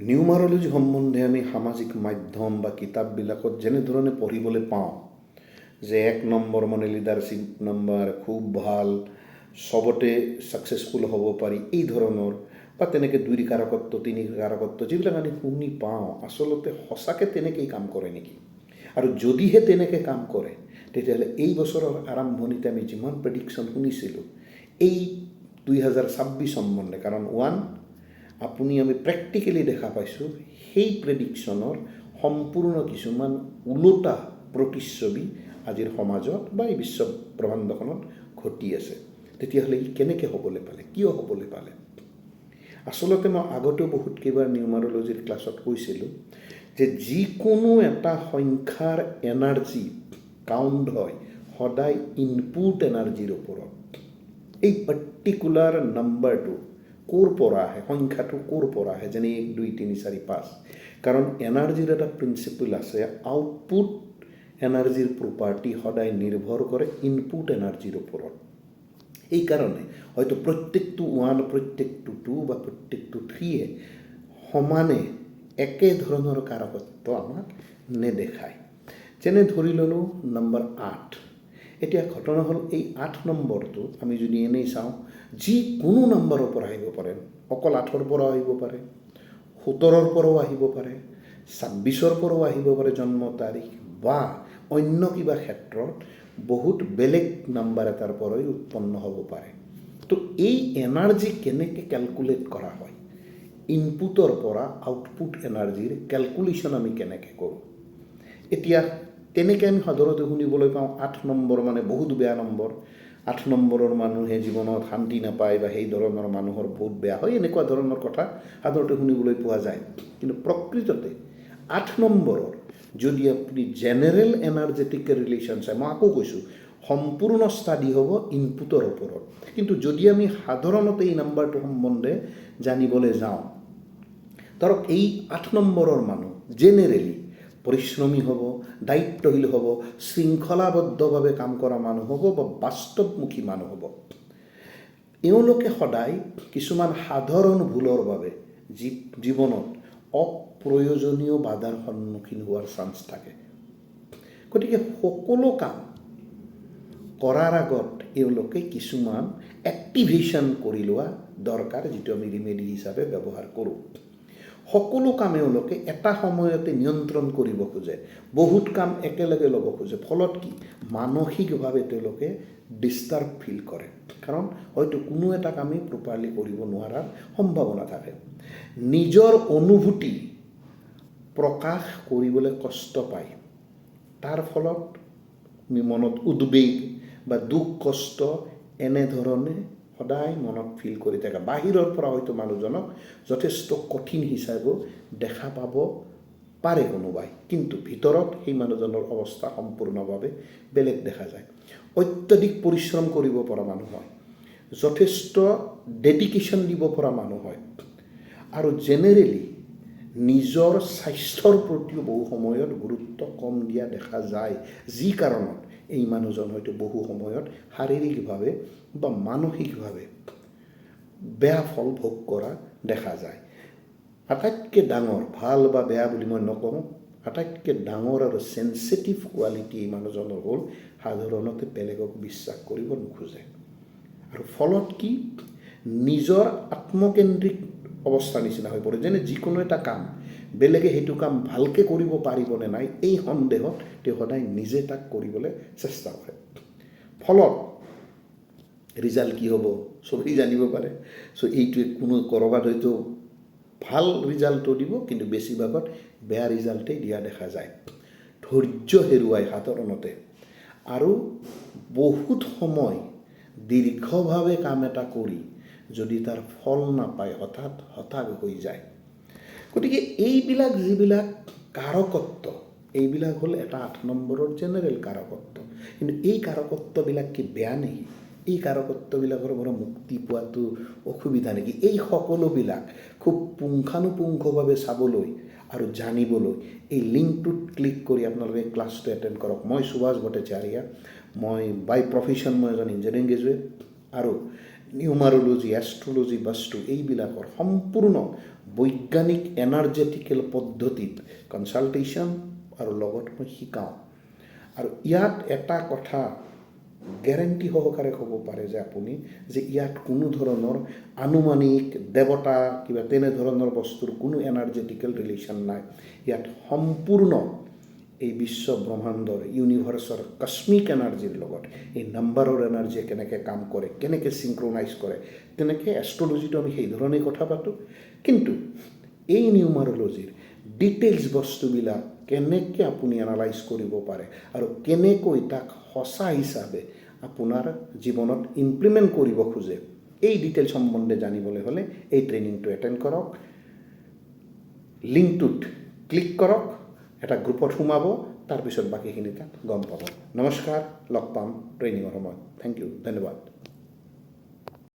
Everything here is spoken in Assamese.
নিউমাৰলজি সম্বন্ধে আমি সামাজিক মাধ্যম বা কিতাপবিলাকত যেনেধৰণে পঢ়িবলৈ পাওঁ যে 1 নম্বৰ মানে লিডাৰশ্বিপ নম্বৰ খুব ভাল, চবতে ছাকচেছফুল হ'ব পাৰি, এই ধৰণৰ বা তেনেকৈ 2 কাৰকত্ব 3 কাৰকত্ব যিবিলাক আমি শুনি পাওঁ, আচলতে সঁচাকৈ তেনেকেই কাম কৰে নেকি? আৰু যদিহে তেনেকৈ কাম কৰে, তেতিয়াহ'লে এই বছৰৰ আৰম্ভণিতে আমি যিমান প্ৰেডিকশ্যন শুনিছিলোঁ এই 2026 সম্বন্ধে, কাৰণ আপুনি আমি প্ৰেক্টিকেলি দেখা পাইছোঁ সেই প্ৰেডিকশ্যনৰ সম্পূৰ্ণ কিছুমান ওলোটা প্ৰতিচ্ছবি আজিৰ সমাজত বা এই বিশ্ব ব্ৰহ্মাণ্ডখনত ঘটি আছে। তেতিয়াহ'লে ই কেনেকৈ হ'বলৈ পালে, কিয় হ'বলৈ পালে? আচলতে মই আগতেও বহুত কেইবাৰ নিউমাৰলজিৰ ক্লাছত কৈছিলোঁ যে যিকোনো এটা সংখ্যাৰ এনাৰ্জি কাউণ্ট হয় সদায় ইনপুট এনাৰ্জিৰ ওপৰত। এই পাৰ্টিকুলাৰ নাম্বাৰটো ক'ৰ পৰা আহে, সংখ্যাটো ক'ৰ পৰা আহে, যেনে 1 2 3 4 5, কাৰণ এনাৰ্জিৰ এটা প্ৰিন্সিপল আছে, আউটপুট এনাৰ্জিৰ প্ৰপাৰ্টি সদায় নিৰ্ভৰ কৰে ইনপুট এনাৰ্জিৰ ওপৰত। এইকাৰণে হয়তো প্ৰত্যেকটো 1, প্ৰত্যেকটো 2 বা প্ৰত্যেকটো 3 সমানে একেধৰণৰ কাৰকত্ব আমাক নেদেখায়। যেনে ধৰি ল'লোঁ নম্বৰ 8। এতিয়া ঘটনা হ'ল এই 8 নম্বৰটো আমি যদি এনেই চাওঁ, যিকোনো নম্বৰৰ পৰা আহিব পাৰে, অকল 8ৰ পৰাও আহিব পাৰে, 17ৰ পৰাও আহিব পাৰে, 26ৰ পৰাও আহিব পাৰে জন্ম তাৰিখ, বা অন্য কিবা ক্ষেত্ৰত বহুত বেলেগ নাম্বাৰ এটাৰ পৰাই উৎপন্ন হ'ব পাৰে। তো এই এনাৰ্জি কেনেকৈ কেলকুলেট কৰা হয়, ইনপুটৰ পৰা আউটপুট এনাৰ্জিৰ কেলকুলেশ্যন আমি কেনেকৈ কৰোঁ? এতিয়া তেনেকৈ আমি সাধাৰণতে শুনিবলৈ পাওঁ 8 নম্বৰ মানে বহুত বেয়া নম্বৰ, 8 নম্বৰৰ মানুহে জীৱনত শান্তি নাপায় বা সেই ধৰণৰ মানুহৰ বহুত বেয়া হয়, এনেকুৱা ধৰণৰ কথা সাধাৰণতে শুনিবলৈ পোৱা যায়। কিন্তু প্ৰকৃততে 8 নম্বৰৰ যদি আপুনি জেনেৰেল এনাৰ্জেটিক ৰিলেশ্যন চাই, মই আকৌ কৈছোঁ সম্পূৰ্ণ ষ্টাডি হ'ব ইনপুটৰ ওপৰত। কিন্তু যদি আমি সাধাৰণতে এই নাম্বাৰটো সম্বন্ধে জানিবলৈ যাওঁ, ধৰক এই 8 নম্বৰৰ মানুহ জেনেৰেলি পৰিশ্ৰমী হ'ব, দায়িত্বশীল হ'ব, শৃংখলাবদ্ধভাৱে কাম কৰা মানুহ হ'ব বা বাস্তৱমুখী মানুহ হ'ব। এওঁলোকে সদায় কিছুমান সাধাৰণ ভুলৰ বাবে জীৱনত অপ্ৰয়োজনীয় বাধাৰ সন্মুখীন হোৱাৰ চান্স থাকে। গতিকে সকলো কাম কৰাৰ আগত এওঁলোকে কিছুমান এক্টিভেশ্যন কৰি লোৱা দৰকাৰ, যিটো আমি ৰিমেডি হিচাপে ব্যৱহাৰ কৰোঁ। সকলো কাম এওঁলোকে এটা সময়তে নিয়ন্ত্ৰণ কৰিব খোজে, বহুত কাম একেলগে ল'ব খোজে। ফলত কি, মানসিকভাৱে তেওঁলোকে ডিষ্টাৰ্ব ফিল কৰে, কাৰণ হয়তো কোনো এটা কামেই প্ৰপাৰলি কৰিব নোৱাৰাৰ সম্ভাৱনা থাকে। নিজৰ অনুভূতি প্ৰকাশ কৰিবলৈ কষ্ট পায়, তাৰ ফলত মনত উদ্বেগ বা দুখ কষ্ট এনেধৰণে সদায় মনত ফিল কৰি থাকে। বাহিৰৰ পৰা হয়তো মানুহজনক যথেষ্ট কঠিন হিচাপেও দেখা পাব পাৰে কোনোবাই, কিন্তু ভিতৰত সেই মানুহজনৰ অৱস্থা সম্পূৰ্ণভাৱে বেলেগ দেখা যায়। অত্যাধিক পৰিশ্ৰম কৰিব পৰা মানুহ হয়, যথেষ্ট ডেডিকেশ্যন দিব পৰা মানুহ হয়, আৰু জেনেৰেলি নিজৰ স্বাস্থ্যৰ প্ৰতিও বহু সময়ত গুৰুত্ব কম দিয়া দেখা যায়, যি কাৰণত এই মানুহজন হয়তো বহু সময়ত শাৰীৰিকভাৱে বা মানসিকভাৱে বেয়া ফল ভোগ কৰা দেখা যায়। আটাইতকৈ ডাঙৰ, ভাল বা বেয়া বুলি মই নকওঁ, আটাইতকৈ ডাঙৰ আৰু চেনচিটিভ কোৱালিটি এই মানুহজনৰ হ'ল সাধাৰণতে বেলেগক বিশ্বাস কৰিব নোখোজে। আৰু ফলত কি, নিজৰ আত্মকেন্দ্ৰিক অৱস্থাৰ নিচিনা হৈ পৰে, যেনে যিকোনো এটা কাম বেলেগে সেইটো কাম ভালকৈ কৰিব পাৰিবনে নাই এই সন্দেহত তেওঁ সদায় নিজে তাক কৰিবলৈ চেষ্টা কৰে। ফলত ৰিজাল্ট কি হ'ব চবেই জানিব পাৰে। এইটোৱে কোনো ক'ৰবাত হয়তো ভাল ৰিজাল্টটো দিব, কিন্তু বেছিভাগত বেয়া ৰিজাল্টেই দিয়া দেখা যায়। ধৈৰ্য হেৰুৱাই সাধাৰণতে, আৰু বহুত সময় দীৰ্ঘভাৱে কাম এটা কৰি যদি তাৰ ফল নাপায় হতাশ হৈ যায়। গতিকে এইবিলাক যিবিলাক কাৰকত্ব, এইবিলাক হ'ল এটা 8 নম্বৰৰ জেনেৰেল কাৰকত্ব। কিন্তু এই কাৰকত্ববিলাক কি বেয়া নেকি? এই কাৰকত্ববিলাকৰ পৰা মুক্তি পোৱাটো অসুবিধা নেকি? এই সকলোবিলাক খুব পুংখানুপুংখভাৱে চাবলৈ আৰু জানিবলৈ এই লিংকটোত ক্লিক কৰি আপোনালোকে ক্লাছটো এটেণ্ড কৰক। মই সুভাষ ভট্টাচাৰ্য, মই বাই প্ৰফেশ্যন মই এজন ইঞ্জিনিয়াৰিং গ্ৰেজুৱেট, আৰু নিউমাৰলজি, এষ্ট্ৰলজি বস্তু এইবিলাকৰ সম্পূৰ্ণ বৈজ্ঞানিক এনাৰ্জেটিকেল পদ্ধতিত কনচালটেশ্যন আৰু লগত মই শিকাওঁ। আৰু ইয়াত এটা কথা গেৰেণ্টি সহকাৰে ক'ব পাৰে যে আপুনি যে ইয়াত কোনো ধৰণৰ আনুমানিক দেৱতা কিবা তেনেধৰণৰ বস্তুৰ কোনো এনাৰ্জেটিকেল ৰিলেশ্যন নাই। ইয়াত সম্পূৰ্ণ এই বিশ্ব ব্ৰহ্মাণ্ডৰ ইউনিভাৰ্চৰ কস্মিক এনাৰ্জিৰ লগত এই নাম্বাৰৰ এনাৰ্জিয়ে কেনেকৈ কাম কৰে, কেনেকৈ চিংক্ৰনাইজ কৰে, তেনেকৈ এষ্ট্ৰলজিটো আমি সেই ধৰণেই কথা পাতোঁ। কিন্তু এই নিউমাৰলজিৰ ডিটেইলছ বস্তুবিলাক কেনেকৈ আপুনি এনালাইজ কৰিব পাৰে আৰু কেনেকৈ তাক সঁচা হিচাপে আপোনাৰ জীৱনত ইমপ্লিমেণ্ট কৰিব খোজে, এই ডিটেইলছ সম্বন্ধে জানিবলৈ হ'লে এই ট্ৰেইনিংটো এটেণ্ড কৰক। লিংকটোত ক্লিক কৰক, এটা গ্ৰুপত সোমাব, তাৰপিছত বাকীখিনি তাত গম পাব। নমস্কাৰ, লগ পাম ট্ৰেইনিঙৰ সময়ত। থেংক ইউ, ধন্যবাদ।